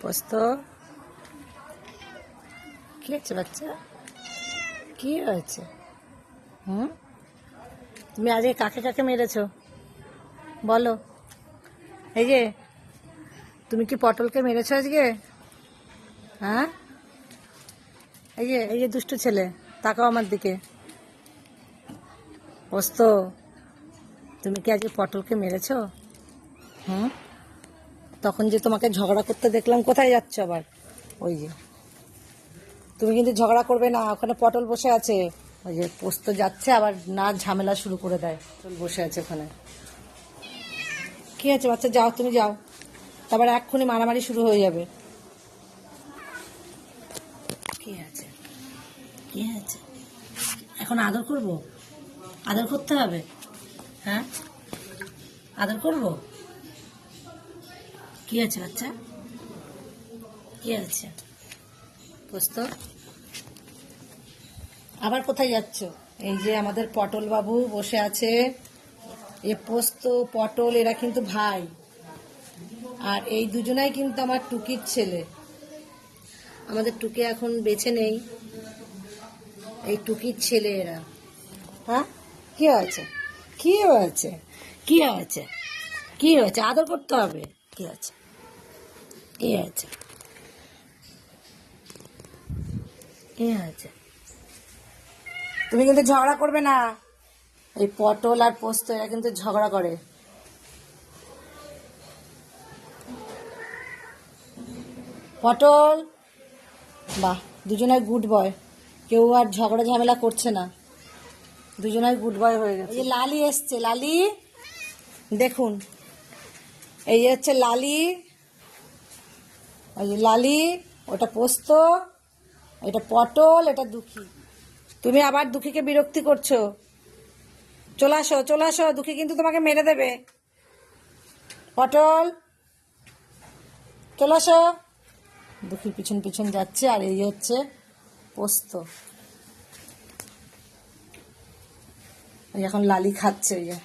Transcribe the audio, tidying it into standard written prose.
পোস্ত কি হয়েছে বাচ্চা? কি হয়েছে? তুমি আজকে কাকে কাকে মেরেছো বলো? এই যে তুমি কি পটলকে মেরেছো আজকে? হ্যাঁ, এই যে দুষ্টু ছেলে, তাকাও আমার দিকে। পোস্ত, তুমি কি আজকে পটলকে মেরেছো? তখন যে তোমাকে ঝগড়া করতে দেখলাম, কোথায় যাচ্ছ আবার? ওই যে তুমি কিন্তু ঝগড়া করবে না, ওখানে পটল বসে আছে। ওই যে পোস্ত যাচ্ছে আবার না ঝামেলা শুরু করে দেয়, বসে আছে ওখানে। কি আছে বাচ্চা, যাও তুমি যাও, তারপর এক্ষুনি মারামারি শুরু হয়ে যাবে। কি আছে? কি আছে? এখন আদর করব? আদর করতে হবে? হ্যাঁ, আদর করব? কি আছে বাচ্চা? কি আছে? পোস্ত, আবার কোথায় যাচ্ছ? এই যে আমাদের পটল বাবু বসে আছে। এ পোস্ত পটল এরা কিন্তু ভাই, আর এই দুজনাই কিন্তু আমার টুকির ছেলে। আমাদের টুকি এখন বেঁচে নেই, এই টুকির ছেলে এরা। হ্যাঁ, কি হয়েছে? কি হয়েছে? কি হয়েছে? কি হয়েছে? আদর করতে হবে। কি আছে? কি হয়েছে? কি হয়েছে? তুমি কিন্তু ঝগড়া করবে না। এই পটল আর পোস্ত এরা কিন্তু ঝগড়া করে। পটল, বাহ, দুজনাই গুড বয়, কেউ আর ঝগড়া ঝামেলা করছে না, দুজনাই গুড বয় হয়ে গেছে। এই লালি এসছে, লালি দেখুন, এই হচ্ছে লালি। ওই যে লালি, ওটা পোস্ত, এটা পটল, এটা দুঃখী। তুমি আবার দুঃখীকে বিরক্তি করছো। চলে আসো, চলে আসো, দুঃখী কিন্তু তোমাকে মেরে দেবে। পটল, চলে আসো। দুঃখীর পিছন পিছন যাচ্ছে, আর এই হচ্ছে পোস্ত। এখন লালি খাচ্ছে, ওই যে